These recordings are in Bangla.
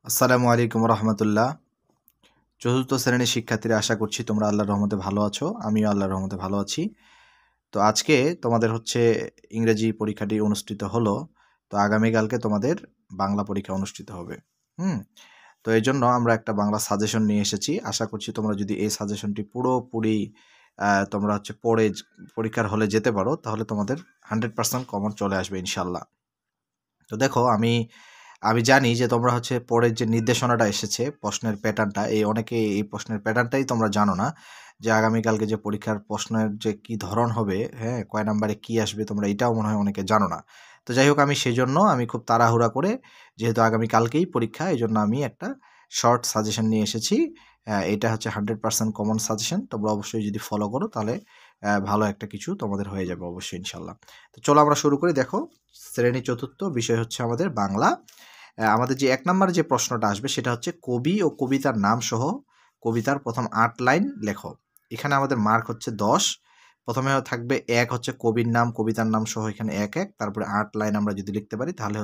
আসসালামু আলাইকুম রহমতুল্লাহ। চতুর্থ শ্রেণীর শিক্ষার্থীরা, আশা করছি তোমরা আল্লাহর রহমতে ভালো আছো। আমিও আল্লাহর রহমতে ভালো আছি। তো আজকে তোমাদের ইংরেজি পরীক্ষাটি অনুষ্ঠিত হলো। তো আগামীকালকে তোমাদের বাংলা পরীক্ষা অনুষ্ঠিত হবে। তো এই জন্য আমরা একটা বাংলা সাজেশন নিয়ে এসেছি। আশা করছি তোমরা যদি এই সাজেশনটি পুরোপুরি তোমরা পড়ে পরীক্ষার হলে যেতে পারো, তাহলে তোমাদের 100% কমন চলে আসবে ইনশাল্লাহ। তো দেখো, আমি জানি যে তোমরা পরের যে নির্দেশনাটা এসেছে, প্রশ্নের প্যাটার্নটা, অনেকে এই প্রশ্নের প্যাটার্নটাই তোমরা জানো না, যে আগামীকালকে যে পরীক্ষার প্রশ্নের যে কি ধরন হবে, হ্যাঁ, কয় নাম্বারে কি আসবে, তোমরা এটাও মনে হয় অনেকে জানো না। তো যাই হোক, সেজন্য আমি খুব তাড়াহুড়া করে, যেহেতু আগামীকালকেই পরীক্ষা, এই জন্য আমি একটা শর্ট সাজেশন নিয়ে এসেছি। এটা 100% কমন সাজেশন। তোমরা অবশ্যই যদি ফলো করো, তাহলে ভালো একটা কিছু তোমাদের হয়ে যাবে অবশ্যই ইনশাল্লাহ। তো চলো আমরা শুরু করি। দেখো, শ্রেণী চতুর্থ, বিষয় হচ্ছে আমাদের বাংলা। আমাদের যে 1 নম্বরে যে প্রশ্নটা আসবে, সেটা হচ্ছে কবি ও কবিতার নাম সহ কবিতার প্রথম 8 লাইন লেখো। এখানে আমাদের মার্ক হচ্ছে 10। প্রথমে থাকবে 1 হচ্ছে কবির নাম, কবিতার নাম সহ, এখানে 1 1। তারপরে 8 লাইন আমরা যদি লিখতে পারি, তাহলে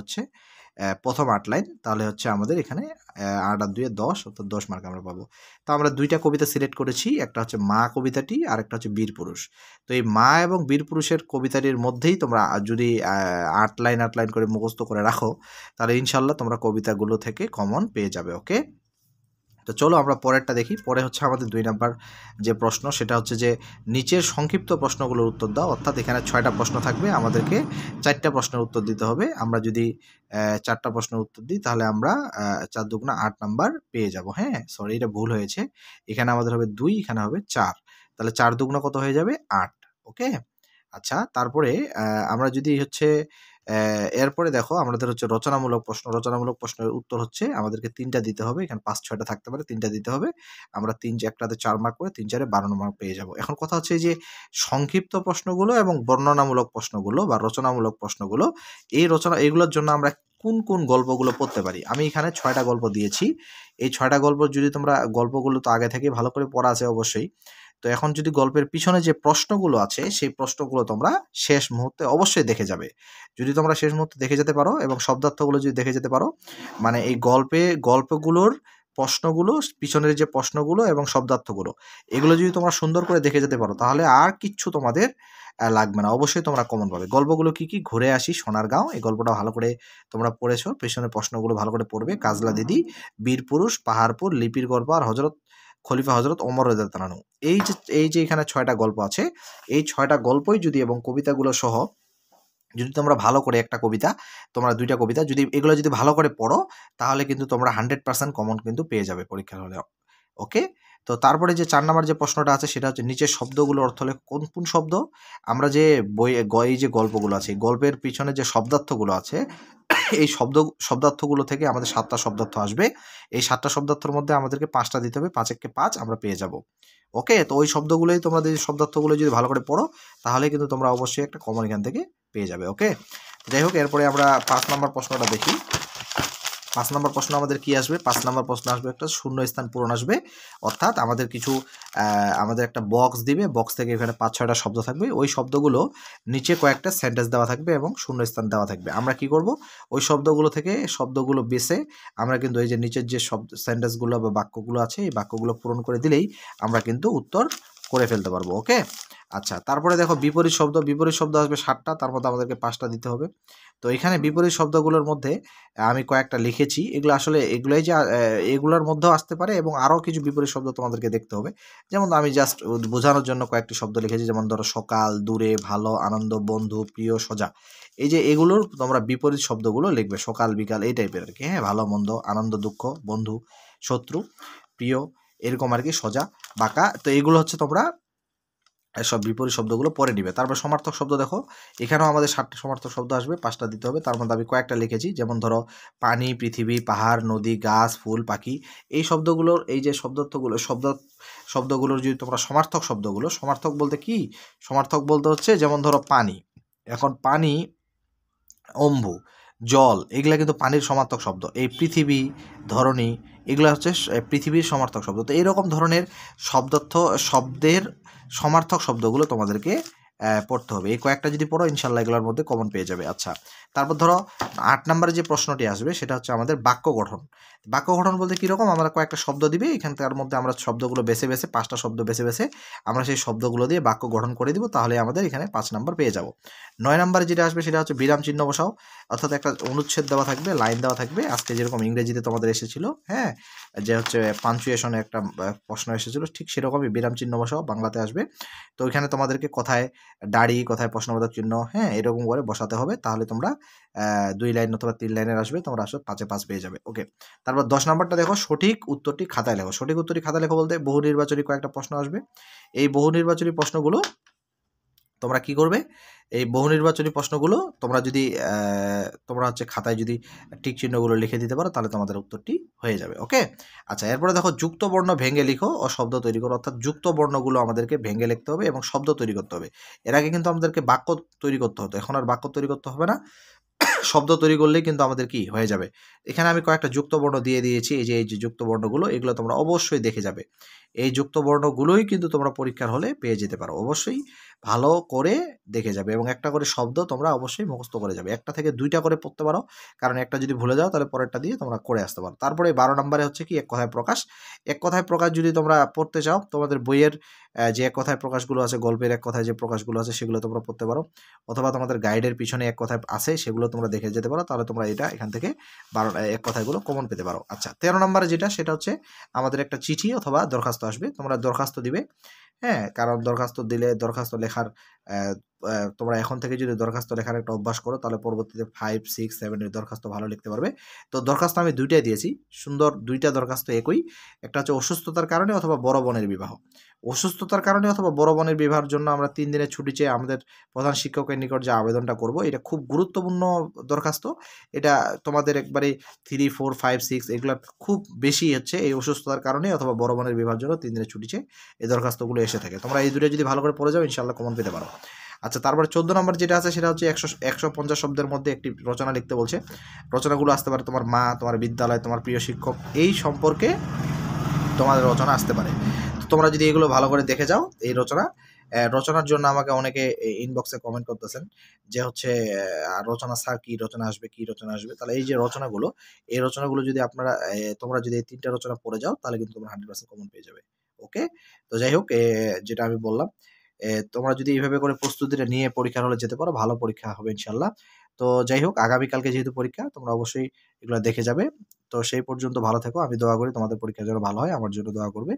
প্রথম 8 লাইন, তাহলে আমাদের এখানে 8 আর 2 এ 10, অর্থাৎ 10 মার্ক আমরা পাবো। তো আমরা 2টা কবিতা সিলেক্ট করেছি, একটা হচ্ছে মা কবিতাটি, আর একটা হচ্ছে বীর পুরুষ। তো এই মা এবং বীর পুরুষের কবিতাটির মধ্যেই তোমরা যদি 8 লাইন 8 লাইন করে মুখস্থ করে রাখো, তাহলে ইনশাল্লাহ তোমরা কবিতাগুলো থেকে কমন পেয়ে যাবে। ওকে, তো চলো আমরা পরেরটা দেখি। পরে আমাদের 2 নাম্বার যে প্রশ্ন, সেটা হচ্ছে যে নিচের সংক্ষিপ্ত প্রশ্নগুলোর উত্তর দাও। অর্থাৎ এখানে 6টা প্রশ্ন থাকবে, আমাদেরকে 4টা প্রশ্নের উত্তর দিতে হবে। আমরা যদি 4টা প্রশ্নের উত্তর দিই, তাহলে আমরা 4 দুগুণা 8 নাম্বার পেয়ে যাব। হ্যাঁ, সরি, এটা ভুল হয়েছে। এখানে আমাদের হবে 2, এখানে হবে 4। তাহলে 4 দুগুণা কত হয়ে যাবে? 8। ওকে, আচ্ছা। তারপরে আমরা যদি এরপরে দেখো, আমাদের রচনামূলক প্রশ্ন। রচনামূলক প্রশ্নের উত্তর আমাদেরকে 3টা দিতে হবে। এখানে 5 6টা থাকতে পারে, 3টা দিতে হবে। আমরা 3 একটাতে 4 মার্ক করে 3 4 এ 12 মার্ক পেয়ে যাব। এখন কথা হচ্ছে যে সংক্ষিপ্ত প্রশ্নগুলো এবং বর্ণনামূলক প্রশ্নগুলো বা রচনামূলক প্রশ্নগুলো, এগুলোর জন্য আমরা কোন কোন গল্পগুলো পড়তে পারি। আমি এখানে 6টা গল্প দিয়েছি। এই 6টা গল্প যদি তোমরা, গল্পগুলো তো আগে থেকে ভালো করে পড়া আছে অবশ্যই। তো এখন যদি গল্পের পিছনে যে প্রশ্নগুলো আছে, সেই প্রশ্নগুলো তোমরা শেষ মুহূর্তে অবশ্যই দেখে যাবে। যদি তোমরা শেষ মুহূর্তে দেখে যেতে পারো এবং শব্দার্থগুলো যদি দেখে যেতে পারো, মানে এই গল্পগুলোর প্রশ্নগুলো, পিছনের যে প্রশ্নগুলো এবং শব্দার্থগুলো, এগুলো যদি তোমরা সুন্দর করে দেখে যেতে পারো, তাহলে আর কিচ্ছু তোমাদের লাগবে না। অবশ্যই তোমরা কমন পাবে। গল্পগুলো কি কি? ঘুরে আসি সোনারগাঁও, এই গল্পটা ভালো করে তোমরা পড়েছো, পেছনের প্রশ্নগুলো ভালো করে পড়বে। কাজলা দিদি, বীরপুরুষ, পাহাড়পুর, লিপির গল্প, আর খলিফা হজরত ওমর রাদিয়াল্লাহু আনহু। এই যে এখানে 6টা গল্প আছে, এই 6টা গল্পই যদি এবং কবিতাগুলো সহ যদি তোমরা ভালো করে, একটা কবিতা, তোমরা 2টা কবিতা যদি এগুলো যদি ভালো করে পড়ো, তাহলে কিন্তু তোমরা 100% কমন কিন্তু পেয়ে যাবে পরীক্ষার হলে। ওকে, তো তারপরে যে 4 নাম্বার যে প্রশ্নটা আছে, সেটা হচ্ছে নিচের শব্দগুলোর অর্থ হলে কোন কোন শব্দ। আমরা যে এই যে গল্পগুলো আছে, এই গল্পের পিছনে যে শব্দার্থগুলো আছে, এই শব্দার্থগুলো থেকে আমাদের 7টা শব্দার্থ আসবে। এই 7টা শব্দার্থের মধ্যে আমাদেরকে 5টা দিতে হবে, 5 একে 5 আমরা পেয়ে যাব। ওকে, তো ওই শব্দগুলোই তোমরা, যদি শব্দার্থগুলো যদি ভালো করে পড়ো, তাহলে কিন্তু তোমরা অবশ্যই একটা কমন এখান থেকে পেয়ে যাবে। ওকে, যাই হোক, এরপরে আমরা 5 নাম্বার প্রশ্নটা দেখি। 5 নাম্বার প্রশ্ন আমাদের কি আসবে? 5 নাম্বার প্রশ্ন আসবে একটা শূন্যস্থান পূরণ আসবে। অর্থাৎ আমাদের কিছু আমাদের একটা বক্স দিবে, বক্স থেকে এখানে 5 6টা শব্দ থাকবে। ওই শব্দগুলো নিচে কয়েকটা সেন্টেন্স দেওয়া থাকবে এবং শূন্যস্থান দেওয়া থাকবে। আমরা কি করব? ওই শব্দগুলো থেকে শব্দগুলো বেছে আমরা কিন্তু এই যে নিচের যে সেন্টেন্সগুলো বা বাক্যগুলো আছে, এই বাক্যগুলো পূরণ করে দিলেই আমরা কিন্তু উত্তর করে ফেলতে পারবো। ওকে, আচ্ছা। তারপরে দেখো, বিপরীত শব্দ আসবে 7টা, তার মধ্যে আমাদেরকে 5টা দিতে হবে। তো এখানে বিপরীত শব্দগুলোর মধ্যে আমি কয়েকটা লিখেছি। এগুলো আসলে এগুলাই যে এগুলোর মধ্যেও আসতে পারে এবং আরও কিছু বিপরীত শব্দ তোমাদেরকে দেখতে হবে। যেমন আমি জাস্ট বোঝানোর জন্য কয়েকটি শব্দ লিখেছি, যেমন ধরো সকাল, দূরে, ভালো, আনন্দ, বন্ধু, প্রিয়, সোজা। এই যে এগুলোর তোমরা বিপরীত শব্দগুলো লিখবে, সকাল, বিকাল, এই টাইপের আর কি। হ্যাঁ, ভালো, মন্দ, আনন্দ, দুঃখ, বন্ধু, শত্রু, প্রিয়, এরকম আর কি, সোজা, বাঁকা। তো এগুলো তোমরা সব বিপরীত শব্দগুলো পরে নিবে। তারপর সমার্থক শব্দ দেখো, এখানেও আমাদের 7টা সমার্থক শব্দ আসবে, 5টা দিতে হবে। তার মধ্যে আমি কয়েকটা লিখেছি, যেমন ধরো পানি, পৃথিবী, পাহাড়, নদী, গাছ, ফুল, পাখি। এই শব্দগুলোর, এই যে শব্দগুলোর যদি তোমরা সমার্থক বলতে কি? সমার্থক বলতে যেমন ধরো পানি। এখন পানি, অম্বু, জল, এগুলা কিন্তু পানির সমার্থক শব্দ। এই পৃথিবী, ধরণী, এগুলো পৃথিবীর সমার্থক শব্দ। তো এইরকম ধরনের শব্দের সমার্থক শব্দগুলো তোমাদেরকে পড়তে হবে। এই কয়েকটা যদি পড়ো ইনশাল্লাহ এগুলোর মধ্যে কমন পেয়ে যাবে। আচ্ছা, তারপর ধরো 8 নম্বরে যে প্রশ্নটি আসবে সেটা হচ্ছে আমাদের বাক্য গঠন। বাক্য গঠন বলতে কীরকম, আমরা কয়েকটা শব্দ দিবে, এখানকার মধ্যে আমরা শব্দগুলো বেছে 5টা শব্দ বেছে আমরা সেই শব্দগুলো দিয়ে বাক্য গঠন করে দিব, তাহলে আমাদের এখানে 5 নম্বর পেয়ে যাব। 9 নম্বরে যেটা আসবে সেটা হচ্ছে বিরাম চিহ্ন বসাও, অর্থাৎ একটা অনুচ্ছেদ দেওয়া থাকবে, লাইন দেওয়া থাকবে। আজকে যেরকম ইংরেজিতে তোমাদের এসেছিল, হ্যাঁ, যে হচ্ছে পাঞ্চুয়েশনে একটা প্রশ্ন এসেছিল, ঠিক সেরকমই বিরাম চিহ্ন বসাও বাংলাতে আসবে। তো ওইখানে তোমাদেরকে কথায় দাড়ি, কথায় প্রশ্নবোধক চিহ্ন, হ্যাঁ, এরকম করে বসাতে হবে, তাহলে তোমরা 2 লাইন অথবা 3 লাইনের আসবে, তোমরা আসলে 5-এ 5 পেয়ে যাবে। ওকে, তারপর 10 নম্বরটা দেখো, সঠিক উত্তরটি খাতায় লেখো। সঠিক উত্তরটি খাতায় লেখো বলতে বহু নির্বাচনী কয়েকটা প্রশ্ন আসবে। এই বহু নির্বাচনী প্রশ্নগুলো তোমরা কি করবে, এই বহু নির্বাচনী প্রশ্নগুলো তোমরা যদি তোমরা হচ্ছে খাতায় যদি টিক চিহ্নগুলো লিখে দিতে পারো, তাহলে তোমাদের উত্তরটি হয়ে যাবে। ওকে, আচ্ছা, এরপরে দেখো যুক্ত বর্ণ ভেঙে লিখো ও শব্দ তৈরি করো, অর্থাৎ যুক্ত বর্ণগুলো আমাদেরকে ভেঙে লিখতে হবে এবং শব্দ তৈরি করতে হবে। এর আগে কিন্তু আমাদেরকে বাক্য তৈরি করতে হতো, এখন আর বাক্য তৈরি করতে হবে না, শব্দ তৈরি করলেই কিন্তু আমাদের কি হয়ে যাবে। এখানে আমি কয়েকটা যুক্ত বর্ণ দিয়ে দিয়েছি, এই যে যুক্ত বর্ণগুলো, এগুলো তোমরা অবশ্যই দেখে যাবে। এই যুক্ত বর্ণগুলোই কিন্তু তোমরা পরীক্ষার হলে পেয়ে যেতে পারো, অবশ্যই ভালো করে দেখে যাবে এবং একটা করে শব্দ তোমরা অবশ্যই মুখস্থ করে যাবে। একটা থেকে 2টা করে পড়তে পারো, কারণ একটা যদি ভুলে যাও তাহলে পরেরটা দিয়ে তোমরা করে আসতে পারো। তারপরে 12 নম্বরে হচ্ছে কি এক কথায় প্রকাশ। এক কথায় প্রকাশ যদি তোমরা পড়তে চাও, তোমাদের বইয়ের যে এক কথায় প্রকাশগুলো আছে, গল্পের এক কথায় যে প্রকাশগুলো আছে সেগুলো তোমরা পড়তে পারো, অথবা তোমাদের গাইডের পিছনে এক কথায় আছে সেগুলো তোমরা দেখে যেতে পারো, তাহলে তোমরা এটা এখান থেকে 12 এক কথায়গুলো কমন পেতে পারো। আচ্ছা, 13 নম্বরে যেটা সেটা হচ্ছে আমাদের একটা চিঠি অথবা দরখাস্ত আসবে, তোমরা দরখাস্ত দিবে, হ্যাঁ, কারণ দরখাস্ত দিলে দরখাস্ত লেখার তোমরা এখন থেকে যদি দরখাস্ত লেখার একটা অভ্যাস করো, তাহলে পরবর্তীতে 5, 6, 7 এর দরখাস্ত ভালো লিখতে পারবে। তো দরখাস্ত আমি 2টাই দিয়েছি, সুন্দর 2টা দরখাস্ত একই। একটা হচ্ছে অসুস্থতার কারণে অথবা বড় বোনের বিবাহ। অসুস্থতার কারণে অথবা বড় বোনের বিবাহের জন্য আমরা 3 দিনের ছুটি চেয়ে আমাদের প্রধান শিক্ষকের নিকট যে আবেদনটা করব, এটা খুব গুরুত্বপূর্ণ দরখাস্ত। এটা তোমাদের একবারে 3, 4, 5, 6 এগুলা খুব বেশি হচ্ছে এই অসুস্থতার কারণে অথবা বড় বোনের বিবাহের জন্য 3 দিনের ছুটি চেয়ে এই দরখাস্তগুলো এসে থাকে। তোমরা এই 2টা যদি ভালো করে পড়ে যাও, ইনশাআল্লাহ কমন পেতে পারো। আচ্ছা, তারপরে 14 নম্বর যেটা আছে সেটা হচ্ছে 150 শব্দের মধ্যে একটি রচনা লিখতে বলছে। রচনাগুলো আসতে পারে তোমার মা, তোমার বিদ্যালয়, তোমার প্রিয় শিক্ষক, এই সম্পর্কে তোমাদের রচনা আসতে পারে। তো তোমরা যদি এগুলো ভালো করে দেখে যাও, এই রচনার জন্য আমাকে অনেকে ইনবক্সে কমেন্ট করতেছেন যে হচ্ছে রচনা স্যার কি রচনা আসবে, কি রচনা আসবে। তাহলে এই যে রচনাগুলো, এই রচনাগুলো যদি আপনারা তোমরা যদি এই 3টা রচনা পড়ে যাও, তাহলে কিন্তু তোমরা 100% কমন পেয়ে যাবে। ওকে, তো যাই হোক, যেটা আমি বললাম, তোমরা যদি এইভাবে করে প্রস্তুতিটা নিয়ে পরীক্ষার হলে যেতে পারো, ভালো পরীক্ষা হবে ইনশাল্লাহ। তো যাই হোক, আগামীকালকে যেহেতু পরীক্ষা, তোমরা অবশ্যই এগুলো দেখে যাবে। তো সেই পর্যন্ত ভালো থেকো, আমি দোয়া করি তোমাদের পরীক্ষা যেন ভালো হয়, আমার জন্য দোয়া করবে।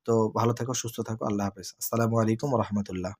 তো ভালো থেকো, সুস্থ থাকো, আল্লাহ হাফেজ। আসসালামু আলাইকুম ওয়া রাহমাতুল্লাহ।